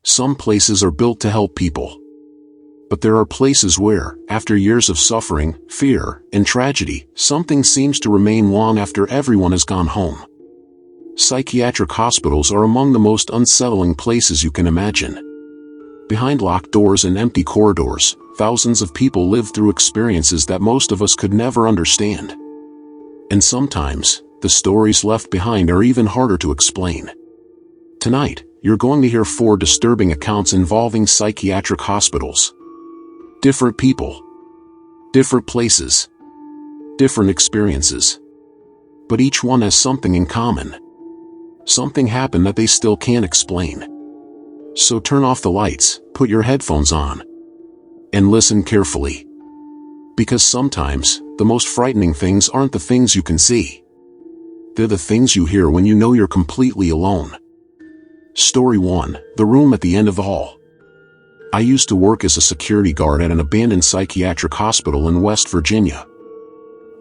Some places are built to help people. But there are places where, after years of suffering, fear, and tragedy, something seems to remain long after everyone has gone home. Psychiatric hospitals are among the most unsettling places you can imagine. Behind locked doors and empty corridors, thousands of people live through experiences that most of us could never understand. And sometimes, the stories left behind are even harder to explain. Tonight, you're going to hear 4 disturbing accounts involving psychiatric hospitals. Different people, different places, different experiences. But each one has something in common. Something happened that they still can't explain. So turn off the lights, put your headphones on, and listen carefully. Because sometimes, the most frightening things aren't the things you can see. They're the things you hear when you know you're completely alone. Story 1, the room at the end of the hall. I used to work as a security guard at an abandoned psychiatric hospital in West Virginia.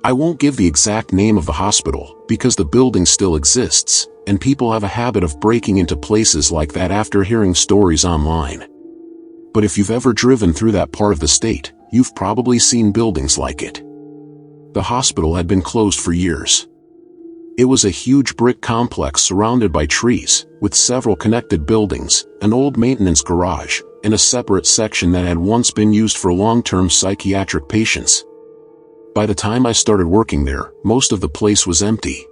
I won't give the exact name of the hospital, because the building still exists, and people have a habit of breaking into places like that after hearing stories online. But if you've ever driven through that part of the state, you've probably seen buildings like it. The hospital had been closed for years. It was a huge brick complex surrounded by trees, with several connected buildings, an old maintenance garage, and a separate section that had once been used for long-term psychiatric patients. By the time I started working there, most of the place was empty.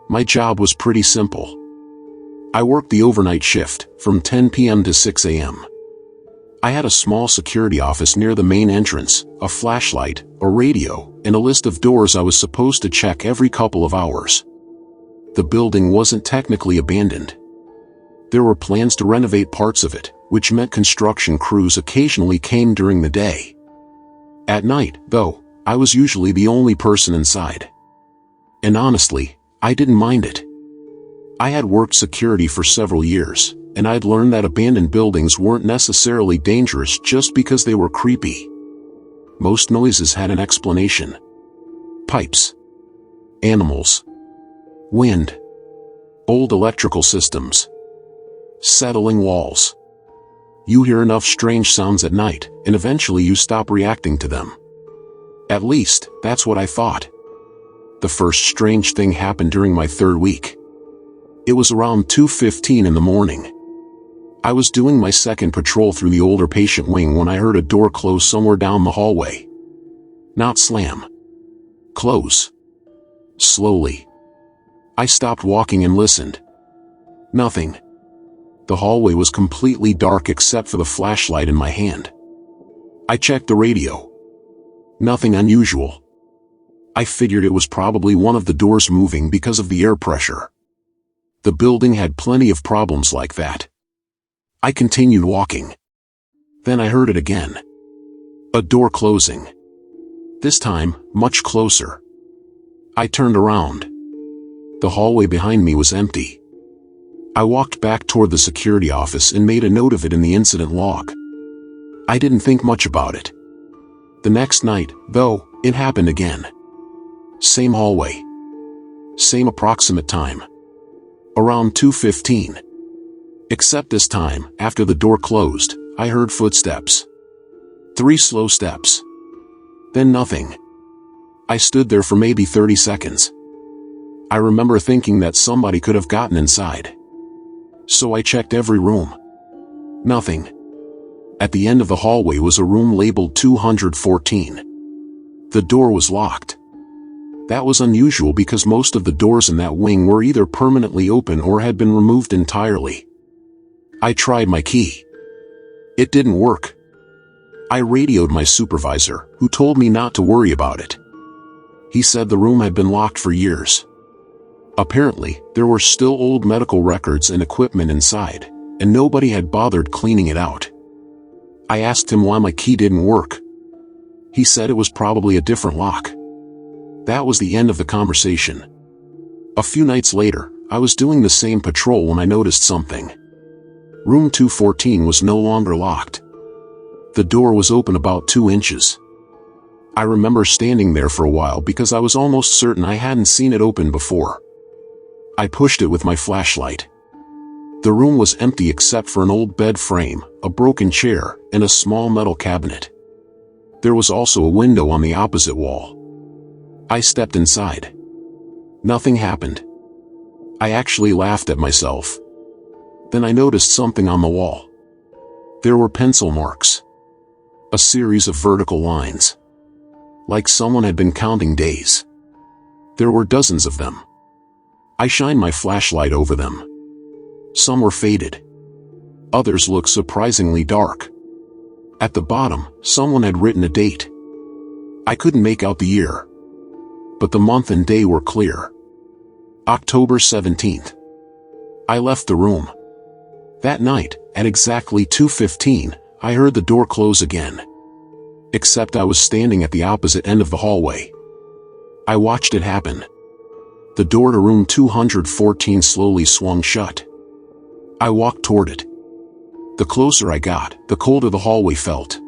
My job was pretty simple. I worked the overnight shift, from 10 p.m. to 6 a.m. I had a small security office near the main entrance, a flashlight, a radio, and a list of doors I was supposed to check every couple of hours. The building wasn't technically abandoned. There were plans to renovate parts of it, which meant construction crews occasionally came during the day. At night, though, I was usually the only person inside. And honestly, I didn't mind it. I had worked security for several years, and I'd learned that abandoned buildings weren't necessarily dangerous just because they were creepy. Most noises had an explanation. Pipes, animals, wind, old electrical systems, settling walls. You hear enough strange sounds at night, and eventually you stop reacting to them. At least, that's what I thought. The first strange thing happened during my 3rd week. It was around 2:15 in the morning. I was doing my second patrol through the older patient wing when I heard a door close somewhere down the hallway. Not slam. Close. Slowly. I stopped walking and listened. Nothing. The hallway was completely dark except for the flashlight in my hand. I checked the radio. Nothing unusual. I figured it was probably one of the doors moving because of the air pressure. The building had plenty of problems like that. I continued walking. Then I heard it again. A door closing. This time, much closer. I turned around. The hallway behind me was empty. I walked back toward the security office and made a note of it in the incident log. I didn't think much about it. The next night, though, it happened again. Same hallway. Same approximate time. Around 2:15. Except this time, after the door closed, I heard footsteps. 3 slow steps. Then nothing. I stood there for maybe 30 seconds. I remember thinking that somebody could have gotten inside. So I checked every room. Nothing. At the end of the hallway was a room labeled 214. The door was locked. That was unusual because most of the doors in that wing were either permanently open or had been removed entirely. I tried my key. It didn't work. I radioed my supervisor, who told me not to worry about it. He said the room had been locked for years. Apparently, there were still old medical records and equipment inside, and nobody had bothered cleaning it out. I asked him why my key didn't work. He said it was probably a different lock. That was the end of the conversation. A few nights later, I was doing the same patrol when I noticed something. Room 214 was no longer locked. The door was open about 2 inches. I remember standing there for a while because I was almost certain I hadn't seen it open before. I pushed it with my flashlight. The room was empty except for an old bed frame, a broken chair, and a small metal cabinet. There was also a window on the opposite wall. I stepped inside. Nothing happened. I actually laughed at myself. Then I noticed something on the wall. There were pencil marks. A series of vertical lines. Like someone had been counting days. There were dozens of them. I shined my flashlight over them. Some were faded. Others looked surprisingly dark. At the bottom, someone had written a date. I couldn't make out the year. But the month and day were clear. October 17th. I left the room. That night, at exactly 2:15, I heard the door close again. Except I was standing at the opposite end of the hallway. I watched it happen. The door to room 214 slowly swung shut. I walked toward it. The closer I got, the colder the hallway felt.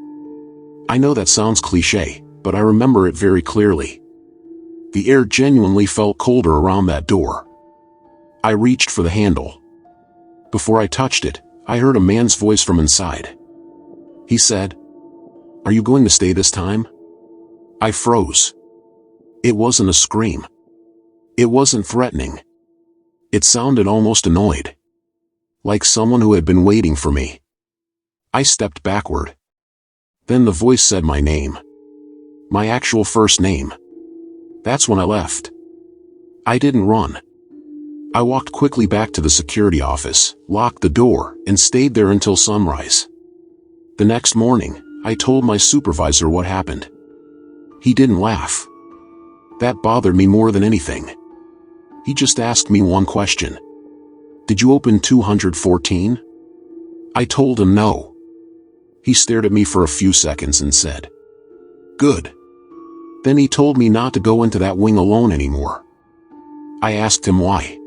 I know that sounds cliché, but I remember it very clearly. The air genuinely felt colder around that door. I reached for the handle. Before I touched it, I heard a man's voice from inside. He said, "Are you going to stay this time?" I froze. It wasn't a scream. It wasn't threatening. It sounded almost annoyed. Like someone who had been waiting for me. I stepped backward. Then the voice said my name. My actual first name. That's when I left. I didn't run. I walked quickly back to the security office, locked the door, and stayed there until sunrise. The next morning, I told my supervisor what happened. He didn't laugh. That bothered me more than anything. He just asked me one question. "Did you open 214? I told him no. He stared at me for a few seconds and said, "Good." Then he told me not to go into that wing alone anymore. I asked him why.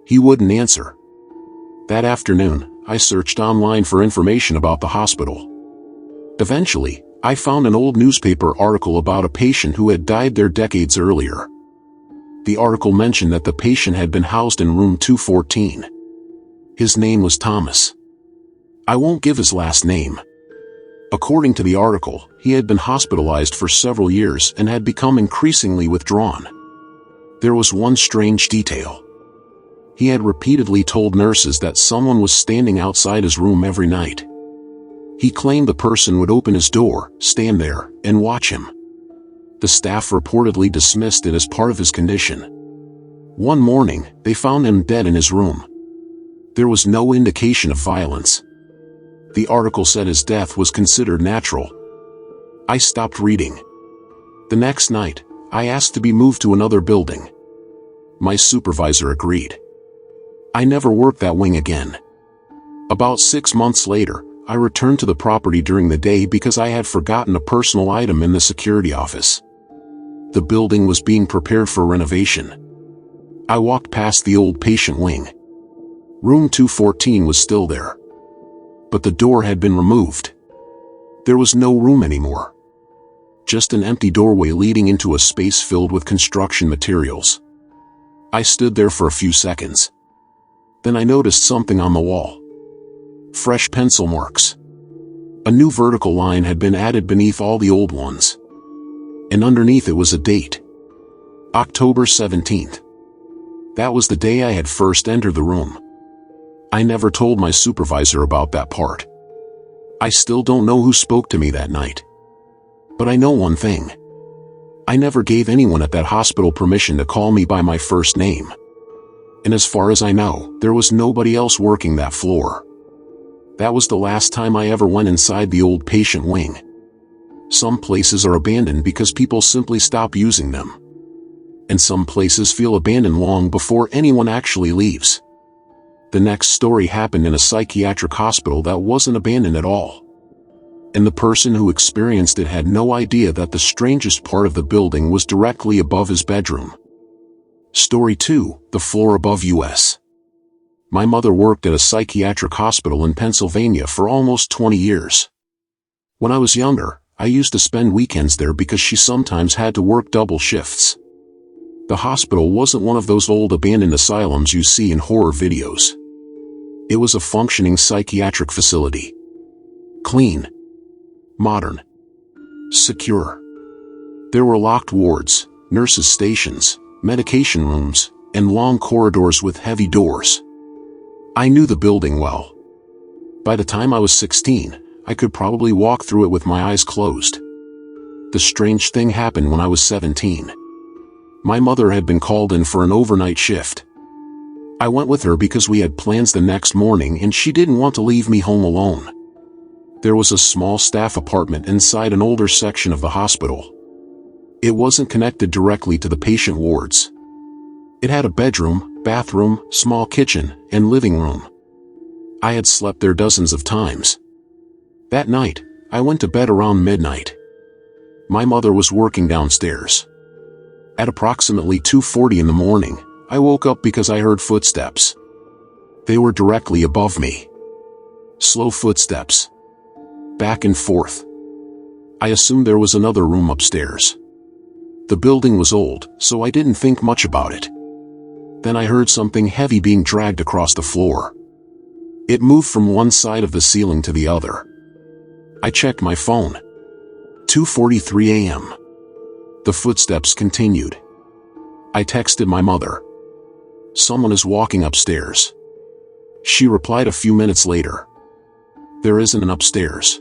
He wouldn't answer. That afternoon, I searched online for information about the hospital. Eventually, I found an old newspaper article about a patient who had died there decades earlier. The article mentioned that the patient had been housed in room 214. His name was Thomas. I won't give his last name. According to the article, he had been hospitalized for several years and had become increasingly withdrawn. There was one strange detail. He had repeatedly told nurses that someone was standing outside his room every night. He claimed the person would open his door, stand there, and watch him. The staff reportedly dismissed it as part of his condition. One morning, they found him dead in his room. There was no indication of violence. The article said his death was considered natural. I stopped reading. The next night, I asked to be moved to another building. My supervisor agreed. I never worked that wing again. About 6 months later, I returned to the property during the day because I had forgotten a personal item in the security office. The building was being prepared for renovation. I walked past the old patient wing. Room 214 was still there. But the door had been removed. There was no room anymore. Just an empty doorway leading into a space filled with construction materials. I stood there for a few seconds. Then I noticed something on the wall. Fresh pencil marks. A new vertical line had been added beneath all the old ones. And underneath it was a date. October 17th. That was the day I had first entered the room. I never told my supervisor about that part. I still don't know who spoke to me that night. But I know one thing. I never gave anyone at that hospital permission to call me by my first name. And as far as I know, there was nobody else working that floor. That was the last time I ever went inside the old patient wing. Some places are abandoned because people simply stop using them. And some places feel abandoned long before anyone actually leaves. The next story happened in a psychiatric hospital that wasn't abandoned at all. And the person who experienced it had no idea that the strangest part of the building was directly above his bedroom. Story 2, the floor above US. My mother worked at a psychiatric hospital in Pennsylvania for almost 20 years. When I was younger, I used to spend weekends there because she sometimes had to work double shifts. The hospital wasn't one of those old abandoned asylums you see in horror videos. It was a functioning psychiatric facility. Clean, modern, secure. There were locked wards, nurses' stations, medication rooms, and long corridors with heavy doors. I knew the building well. By the time I was 16, I could probably walk through it with my eyes closed. The strange thing happened when I was 17. My mother had been called in for an overnight shift. I went with her because we had plans the next morning and she didn't want to leave me home alone. There was a small staff apartment inside an older section of the hospital. It wasn't connected directly to the patient wards. It had a bedroom, bathroom, small kitchen, and living room. I had slept there dozens of times. That night, I went to bed around midnight. My mother was working downstairs. At approximately 2:40 in the morning, I woke up because I heard footsteps. They were directly above me. Slow footsteps. Back and forth. I assumed there was another room upstairs. The building was old, so I didn't think much about it. Then I heard something heavy being dragged across the floor. It moved from one side of the ceiling to the other. I checked my phone. 2:43 a.m. The footsteps continued. I texted my mother. Someone is walking upstairs. She replied a few minutes later. There isn't an upstairs.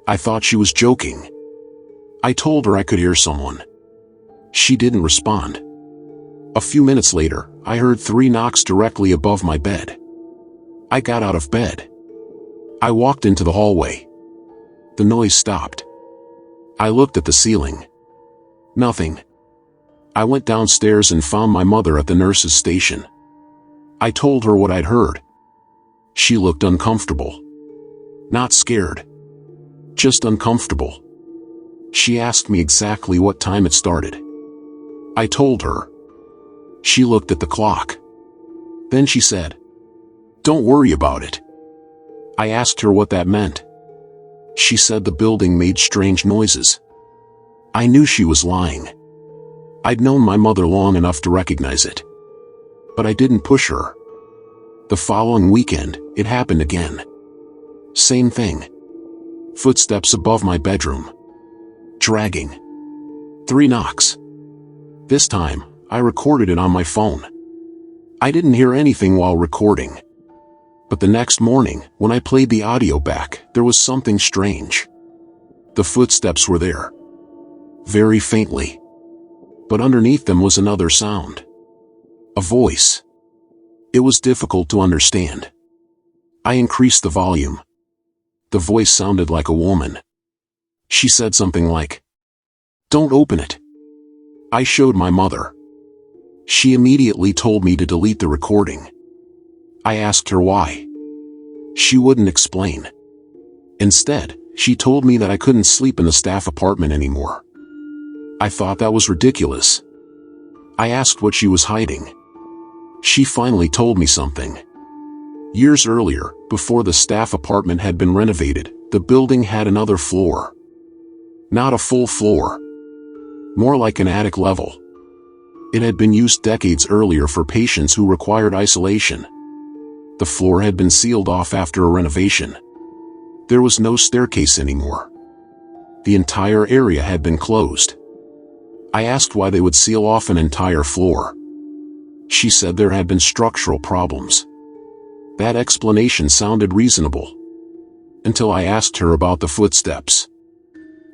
I thought she was joking. I told her I could hear someone. She didn't respond. A few minutes later, I heard 3 knocks directly above my bed. I got out of bed. I walked into the hallway. The noise stopped. I looked at the ceiling. Nothing. I went downstairs and found my mother at the nurse's station. I told her what I'd heard. She looked uncomfortable. Not scared. Just uncomfortable. She asked me exactly what time it started. I told her. She looked at the clock. Then she said, "Don't worry about it." I asked her what that meant. She said the building made strange noises. I knew she was lying. I'd known my mother long enough to recognize it. But I didn't push her. The following weekend, it happened again. Same thing. Footsteps above my bedroom. Dragging. 3 knocks. This time, I recorded it on my phone. I didn't hear anything while recording. But the next morning, when I played the audio back, there was something strange. The footsteps were there. Very faintly. But underneath them was another sound. A voice. It was difficult to understand. I increased the volume. The voice sounded like a woman. She said something like, "Don't open it." I showed my mother. She immediately told me to delete the recording. I asked her why. She wouldn't explain. Instead, she told me that I couldn't sleep in the staff apartment anymore. I thought that was ridiculous. I asked what she was hiding. She finally told me something. Years earlier, before the staff apartment had been renovated, the building had another floor. Not a full floor. More like an attic level. It had been used decades earlier for patients who required isolation. The floor had been sealed off after a renovation. There was no staircase anymore. The entire area had been closed. I asked why they would seal off an entire floor. She said there had been structural problems. That explanation sounded reasonable. Until I asked her about the footsteps.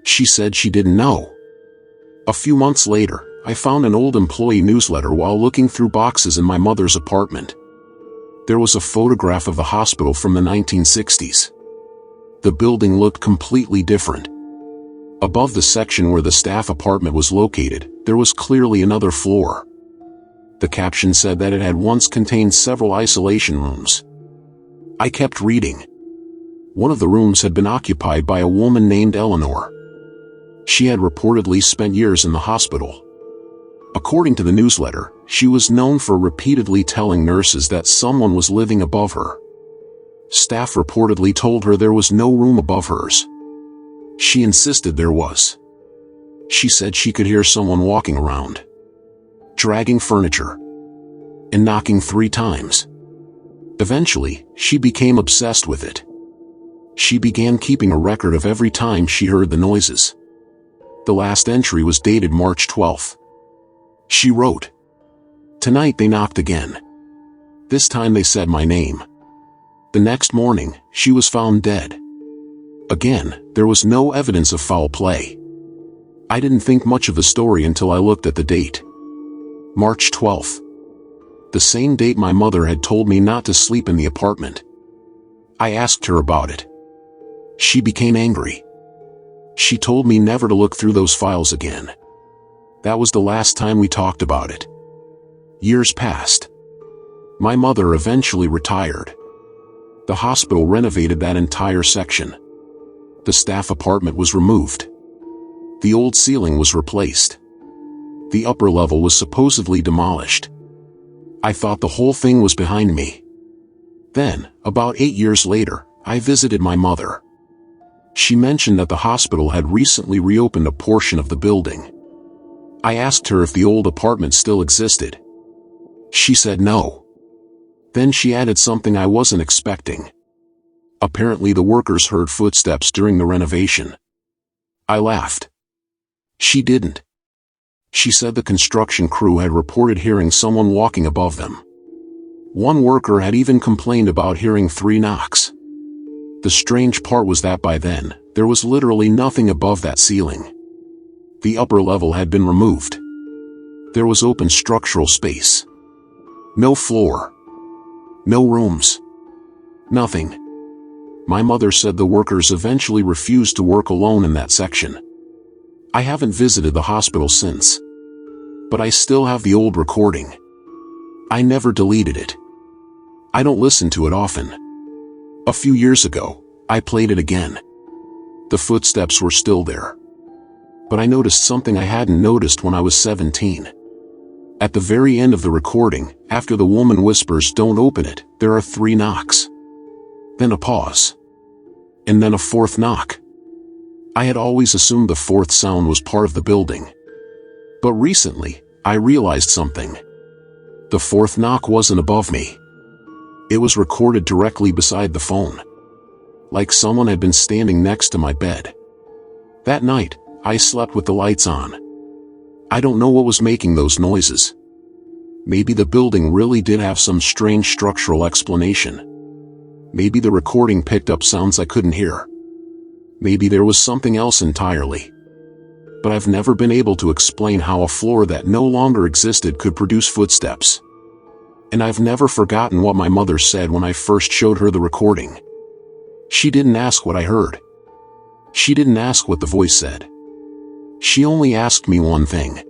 She said she didn't know. A few months later, I found an old employee newsletter while looking through boxes in my mother's apartment. There was a photograph of the hospital from the 1960s. The building looked completely different. Above the section where the staff apartment was located, there was clearly another floor. The caption said that it had once contained several isolation rooms. I kept reading. One of the rooms had been occupied by a woman named Eleanor. She had reportedly spent years in the hospital. According to the newsletter, she was known for repeatedly telling nurses that someone was living above her. Staff reportedly told her there was no room above hers. She insisted there was. She said she could hear someone walking around, dragging furniture, and knocking 3 times. Eventually, she became obsessed with it. She began keeping a record of every time she heard the noises. The last entry was dated March 12th. She wrote, "Tonight they knocked again. This time they said my name. The next morning, she was found dead. Again, there was no evidence of foul play. I didn't think much of the story until I looked at the date. March 12th. The same date my mother had told me not to sleep in the apartment. I asked her about it. She became angry. She told me never to look through those files again. That was the last time we talked about it. Years passed. My mother eventually retired. The hospital renovated that entire section. The staff apartment was removed. The old ceiling was replaced. The upper level was supposedly demolished. I thought the whole thing was behind me. Then, about 8 years later, I visited my mother. She mentioned that the hospital had recently reopened a portion of the building. I asked her if the old apartment still existed. She said no. Then she added something I wasn't expecting. Apparently the workers heard footsteps during the renovation. I laughed. She didn't. She said the construction crew had reported hearing someone walking above them. One worker had even complained about hearing 3 knocks. The strange part was that by then, there was literally nothing above that ceiling. The upper level had been removed. There was open structural space. No floor. No rooms. Nothing. My mother said the workers eventually refused to work alone in that section. I haven't visited the hospital since. But I still have the old recording. I never deleted it. I don't listen to it often. A few years ago, I played it again. The footsteps were still there. But I noticed something I hadn't noticed when I was 17. At the very end of the recording, after the woman whispers, "Don't open it," there are 3 knocks. Then a pause. And then a 4th knock. I had always assumed the 4th sound was part of the building. But recently, I realized something. The 4th knock wasn't above me. It was recorded directly beside the phone. Like someone had been standing next to my bed. That night, I slept with the lights on. I don't know what was making those noises. Maybe the building really did have some strange structural explanation. Maybe the recording picked up sounds I couldn't hear. Maybe there was something else entirely. But I've never been able to explain how a floor that no longer existed could produce footsteps. And I've never forgotten what my mother said when I first showed her the recording. She didn't ask what I heard. She didn't ask what the voice said. She only asked me one thing.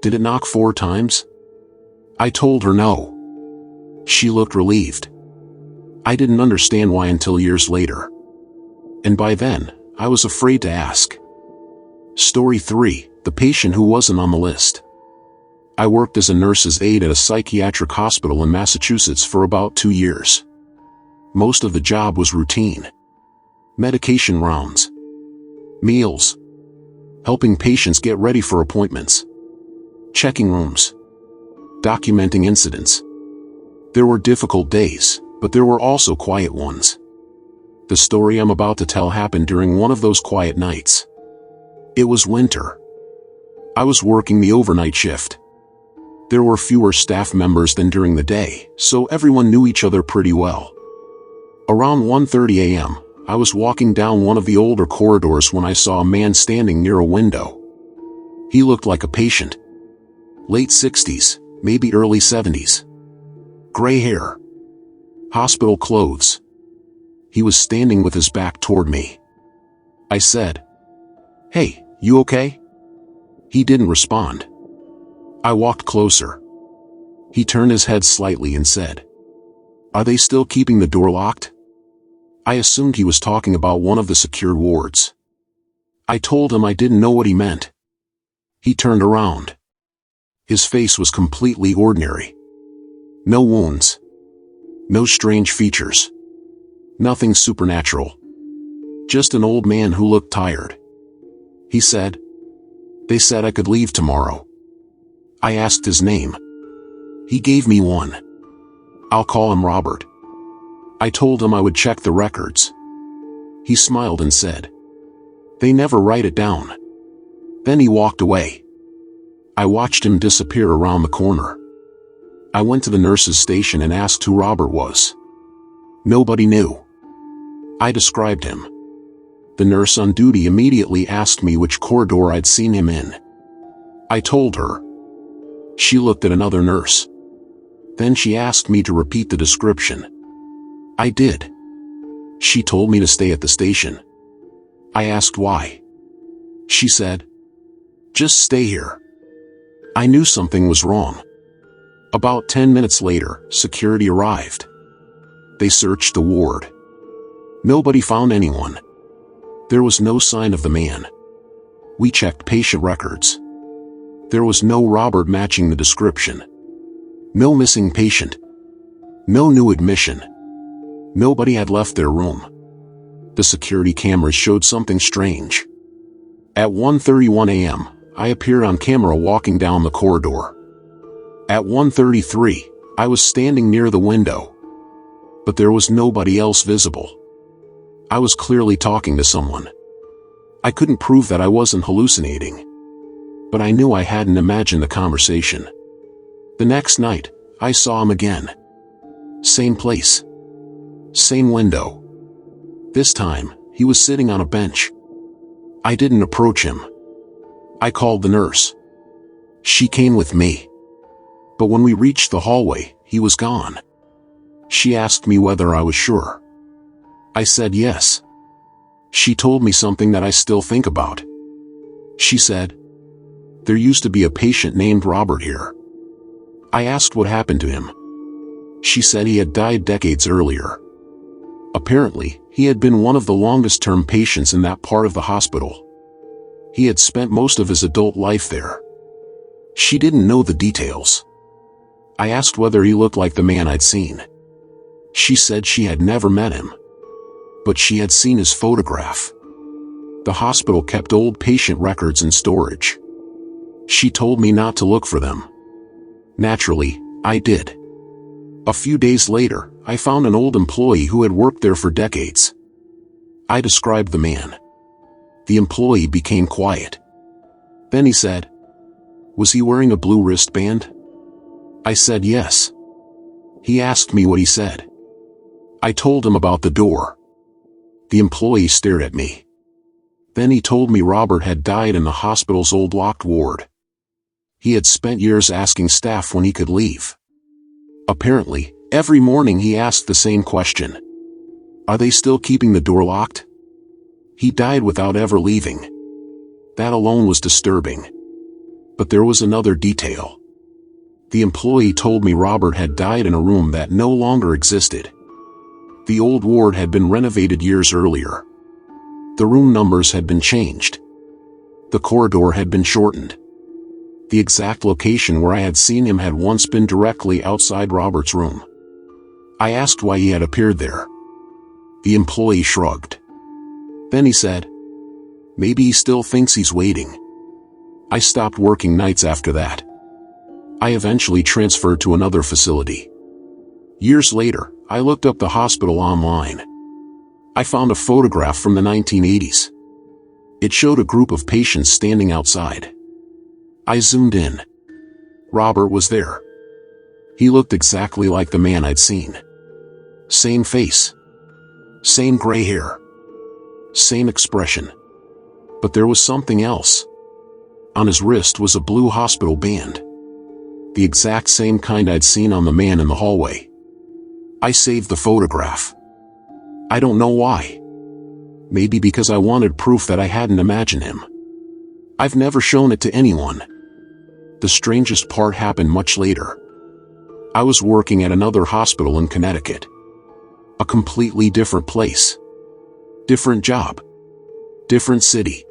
Did it knock 4 times? I told her no. She looked relieved. I didn't understand why until years later. And by then, I was afraid to ask. Story 3, the patient who wasn't on the list. I worked as a nurse's aide at a psychiatric hospital in Massachusetts for about 2 years. Most of the job was routine. Medication rounds. Meals. Helping patients get ready for appointments. Checking rooms. Documenting incidents. There were difficult days, but there were also quiet ones. The story I'm about to tell happened during one of those quiet nights. It was winter. I was working the overnight shift. There were fewer staff members than during the day, so everyone knew each other pretty well. Around 1:30 a.m., I was walking down one of the older corridors when I saw a man standing near a window. He looked like a patient. Late 60s, maybe early 70s. Gray hair. Hospital clothes. He was standing with his back toward me. I said, "Hey, you okay?" He didn't respond. I walked closer. He turned his head slightly and said, "Are they still keeping the door locked?" I assumed he was talking about one of the secured wards. I told him I didn't know what he meant. He turned around. His face was completely ordinary. No wounds. No strange features. Nothing supernatural. Just an old man who looked tired. He said, "They said I could leave tomorrow." I asked his name. He gave me one. "I'll call him Robert," I told him I would check the records. He smiled and said, "They never write it down." Then he walked away. I watched him disappear around the corner. I went to the nurse's station and asked who Robert was. Nobody knew. I described him. The nurse on duty immediately asked me which corridor I'd seen him in. I told her. She looked at another nurse. Then she asked me to repeat the description. I did. She told me to stay at the station. I asked why. She said, "Just stay here." I knew something was wrong. About 10 minutes later, security arrived. They searched the ward. Nobody found anyone. There was no sign of the man. We checked patient records. There was no Robert matching the description. No missing patient. No new admission. Nobody had left their room. The security cameras showed something strange. At 1:31 a.m., I appeared on camera walking down the corridor. At 1:33, I was standing near the window. But there was nobody else visible. I was clearly talking to someone. I couldn't prove that I wasn't hallucinating. But I knew I hadn't imagined the conversation. The next night, I saw him again. Same place. Same window. This time, he was sitting on a bench. I didn't approach him. I called the nurse. She came with me. But when we reached the hallway, he was gone. She asked me whether I was sure. I said yes. She told me something that I still think about. She said, "There used to be a patient named Robert here." I asked what happened to him. She said he had died decades earlier. Apparently, he had been one of the longest-term patients in that part of the hospital. He had spent most of his adult life there. She didn't know the details. I asked whether he looked like the man I'd seen. She said she had never met him. But she had seen his photograph. The hospital kept old patient records in storage. She told me not to look for them. Naturally, I did. A few days later, I found an old employee who had worked there for decades. I described the man. The employee became quiet. Then he said, "Was he wearing a blue wristband?" I said yes. He asked me what he said. I told him about the door. The employee stared at me. Then he told me Robert had died in the hospital's old locked ward. He had spent years asking staff when he could leave. Apparently, every morning he asked the same question. "Are they still keeping the door locked?" He died without ever leaving. That alone was disturbing. But there was another detail. The employee told me Robert had died in a room that no longer existed. The old ward had been renovated years earlier. The room numbers had been changed. The corridor had been shortened. The exact location where I had seen him had once been directly outside Robert's room. I asked why he had appeared there. The employee shrugged. Then he said, "Maybe he still thinks he's waiting." I stopped working nights after that. I eventually transferred to another facility. Years later, I looked up the hospital online. I found a photograph from the 1980s. It showed a group of patients standing outside. I zoomed in. Robert was there. He looked exactly like the man I'd seen. Same face. Same gray hair. Same expression. But there was something else. On his wrist was a blue hospital band. The exact same kind I'd seen on the man in the hallway. I saved the photograph. I don't know why. Maybe because I wanted proof that I hadn't imagined him. I've never shown it to anyone. The strangest part happened much later. I was working at another hospital in Connecticut. A completely different place. Different job. Different city.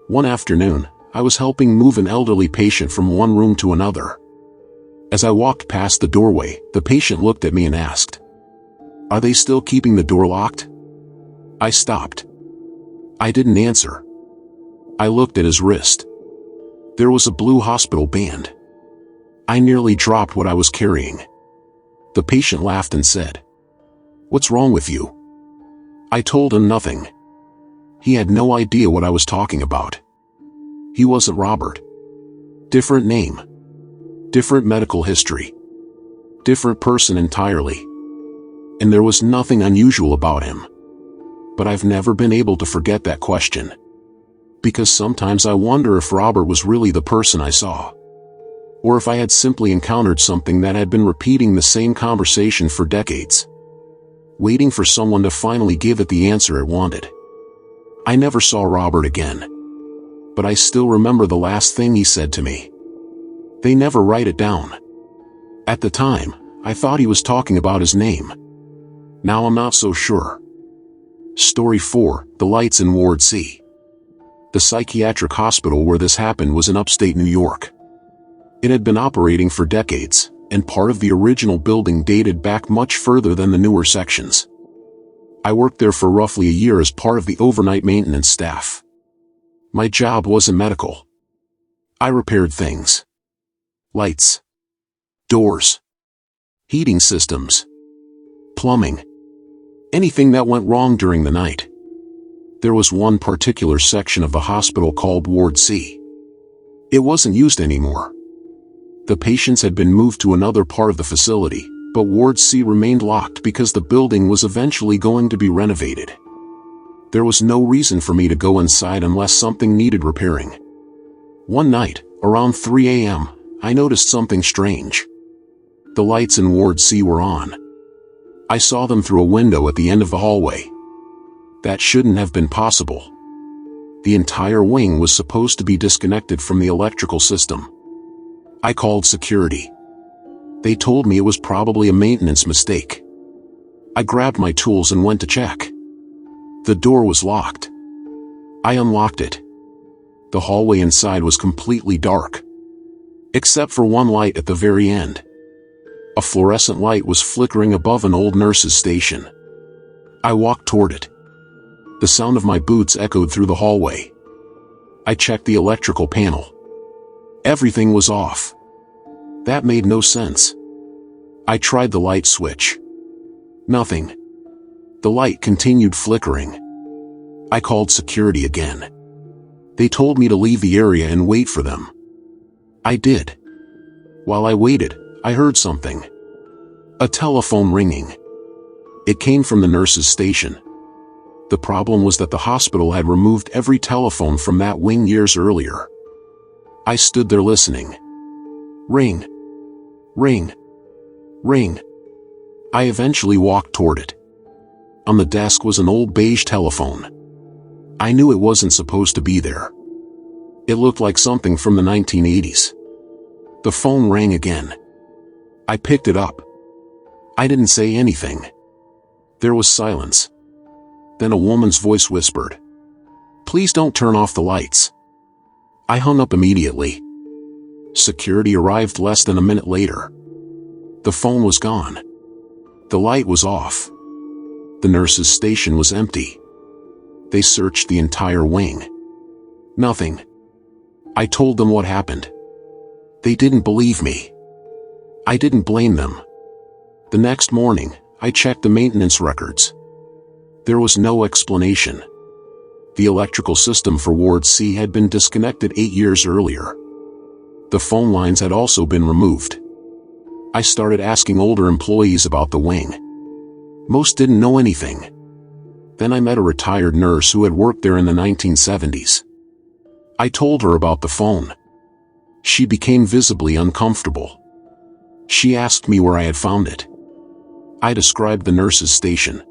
One afternoon, I was helping move an elderly patient from one room to another. As I walked past the doorway, the patient looked at me and asked, "Are they still keeping the door locked?" I stopped. I didn't answer. I looked at his wrist. There was a blue hospital band. I nearly dropped what I was carrying. The patient laughed and said, "What's wrong with you?" I told him nothing. He had no idea what I was talking about. He wasn't Robert. Different name. Different medical history. Different person entirely. And there was nothing unusual about him. But I've never been able to forget that question. Because sometimes I wonder if Robert was really the person I saw. Or if I had simply encountered something that had been repeating the same conversation for decades. Waiting for someone to finally give it the answer it wanted. I never saw Robert again. But I still remember the last thing he said to me. They never write it down. At the time, I thought he was talking about his name. Now I'm not so sure. Story 4, The Lights in Ward C. The psychiatric hospital where this happened was in upstate New York. It had been operating for decades, and part of the original building dated back much further than the newer sections. I worked there for roughly a year as part of the overnight maintenance staff. My job wasn't medical. I repaired things. Lights. Doors. Heating systems. Plumbing. Anything that went wrong during the night. There was one particular section of the hospital called Ward C. It wasn't used anymore. The patients had been moved to another part of the facility, but Ward C remained locked because the building was eventually going to be renovated. There was no reason for me to go inside unless something needed repairing. One night, around 3 a.m., I noticed something strange. The lights in Ward C were on. I saw them through a window at the end of the hallway. That shouldn't have been possible. The entire wing was supposed to be disconnected from the electrical system. I called security. They told me it was probably a maintenance mistake. I grabbed my tools and went to check. The door was locked. I unlocked it. The hallway inside was completely dark. Except for one light at the very end. A fluorescent light was flickering above an old nurse's station. I walked toward it. The sound of my boots echoed through the hallway. I checked the electrical panel. Everything was off. That made no sense. I tried the light switch. Nothing. The light continued flickering. I called security again. They told me to leave the area and wait for them. I did. While I waited, I heard something. A telephone ringing. It came from the nurse's station. The problem was that the hospital had removed every telephone from that wing years earlier. I stood there listening. Ring. Ring. Ring. I eventually walked toward it. On the desk was an old beige telephone. I knew it wasn't supposed to be there. It looked like something from the 1980s. The phone rang again. I picked it up. I didn't say anything. There was silence. Then a woman's voice whispered, "Please don't turn off the lights." I hung up immediately. Security arrived less than a minute later. The phone was gone. The light was off. The nurse's station was empty. They searched the entire wing. Nothing. I told them what happened. They didn't believe me. I didn't blame them. The next morning, I checked the maintenance records. There was no explanation. The electrical system for Ward C had been disconnected 8 years earlier. The phone lines had also been removed. I started asking older employees about the wing. Most didn't know anything. Then I met a retired nurse who had worked there in the 1970s. I told her about the phone. She became visibly uncomfortable. She asked me where I had found it. I described the nurse's station.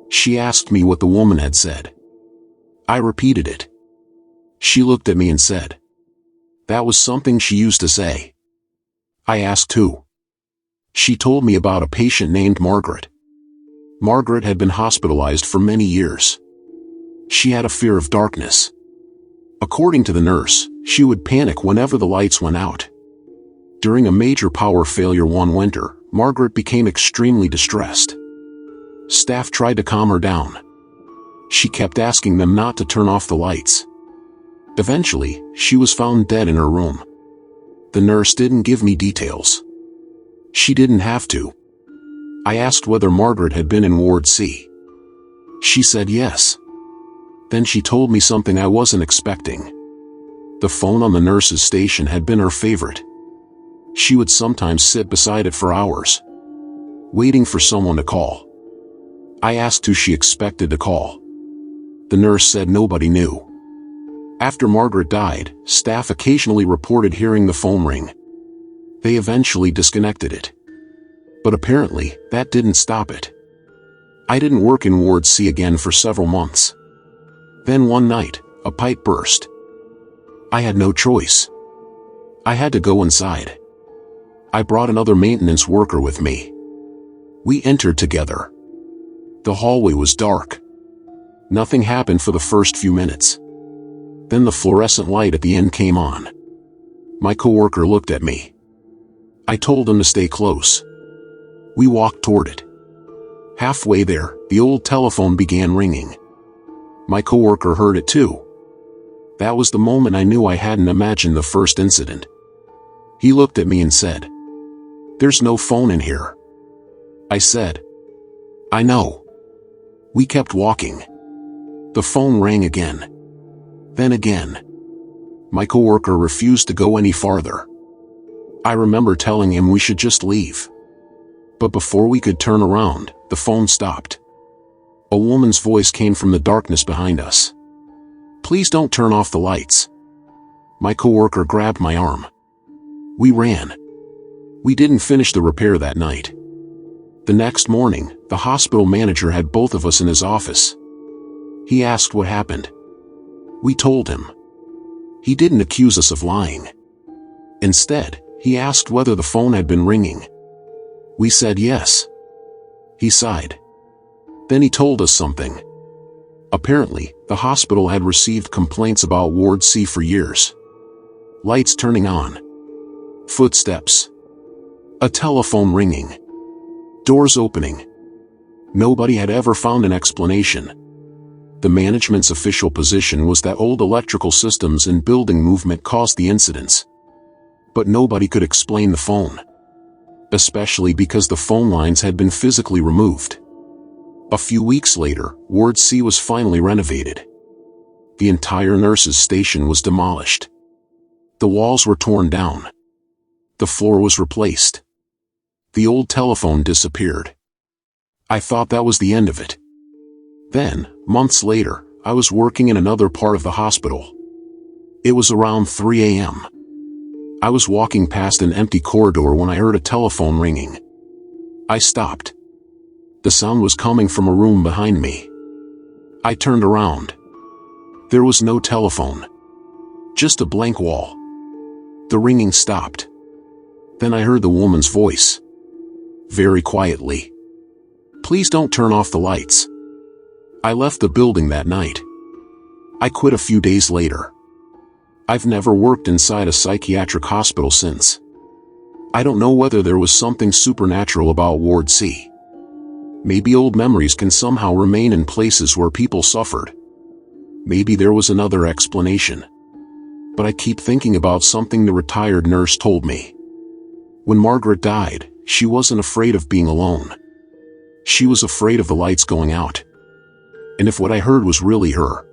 She asked me what the woman had said. I repeated it. She looked at me and said, "That was something she used to say." I asked who. She told me about a patient named Margaret. Margaret had been hospitalized for many years. She had a fear of darkness. According to the nurse, she would panic whenever the lights went out. During a major power failure one winter, Margaret became extremely distressed. Staff tried to calm her down. She kept asking them not to turn off the lights. Eventually, she was found dead in her room. The nurse didn't give me details. She didn't have to. I asked whether Margaret had been in Ward C. She said yes. Then she told me something I wasn't expecting. The phone on the nurse's station had been her favorite. She would sometimes sit beside it for hours, waiting for someone to call. I asked who she expected to call. The nurse said nobody knew. After Margaret died, staff occasionally reported hearing the phone ring. They eventually disconnected it. But apparently, that didn't stop it. I didn't work in Ward C again for several months. Then one night, a pipe burst. I had no choice. I had to go inside. I brought another maintenance worker with me. We entered together. The hallway was dark. Nothing happened for the first few minutes. Then the fluorescent light at the end came on. My coworker looked at me. I told him to stay close. We walked toward it. Halfway there, the old telephone began ringing. My coworker heard it too. That was the moment I knew I hadn't imagined the first incident. He looked at me and said, "There's no phone in here." I said, "I know." We kept walking. The phone rang again. Then again. My coworker refused to go any farther. I remember telling him we should just leave. But before we could turn around, the phone stopped. A woman's voice came from the darkness behind us. "Please don't turn off the lights." My coworker grabbed my arm. We ran. We didn't finish the repair that night. The next morning, the hospital manager had both of us in his office. He asked what happened. We told him. He didn't accuse us of lying. Instead, he asked whether the phone had been ringing. We said yes. He sighed. Then he told us something. Apparently, the hospital had received complaints about Ward C for years. Lights turning on. Footsteps. A telephone ringing. Doors opening. Nobody had ever found an explanation. The management's official position was that old electrical systems and building movement caused the incidents. But nobody could explain the phone. Especially because the phone lines had been physically removed. A few weeks later, Ward C was finally renovated. The entire nurses' station was demolished. The walls were torn down. The floor was replaced. The old telephone disappeared. I thought that was the end of it. Then, months later, I was working in another part of the hospital. It was around 3 a.m. I was walking past an empty corridor when I heard a telephone ringing. I stopped. The sound was coming from a room behind me. I turned around. There was no telephone. Just a blank wall. The ringing stopped. Then I heard the woman's voice. Very quietly. "Please don't turn off the lights." I left the building that night. I quit a few days later. I've never worked inside a psychiatric hospital since. I don't know whether there was something supernatural about Ward C. Maybe old memories can somehow remain in places where people suffered. Maybe there was another explanation. But I keep thinking about something the retired nurse told me. When Margaret died, she wasn't afraid of being alone. She was afraid of the lights going out. And if what I heard was really her,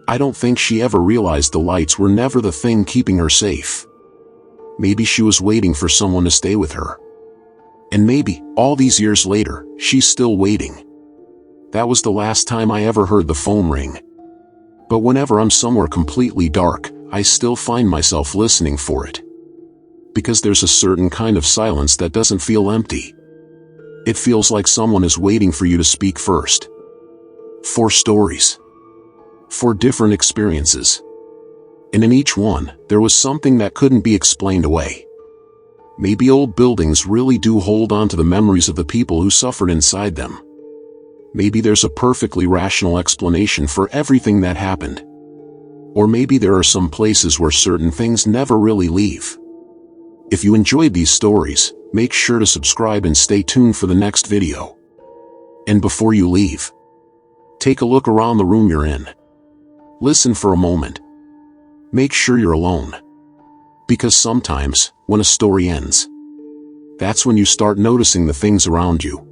I don't think she ever realized the lights were never the thing keeping her safe. Maybe she was waiting for someone to stay with her. And maybe, all these years later, she's still waiting. That was the last time I ever heard the phone ring. But whenever I'm somewhere completely dark, I still find myself listening for it. Because there's a certain kind of silence that doesn't feel empty. It feels like someone is waiting for you to speak first. For stories. For different experiences. And in each one, there was something that couldn't be explained away. Maybe old buildings really do hold on to the memories of the people who suffered inside them. Maybe there's a perfectly rational explanation for everything that happened. Or maybe there are some places where certain things never really leave. If you enjoyed these stories, make sure to subscribe and stay tuned for the next video. And before you leave, take a look around the room you're in. Listen for a moment. Make sure you're alone. Because sometimes, when a story ends, That's when you start noticing the things around you.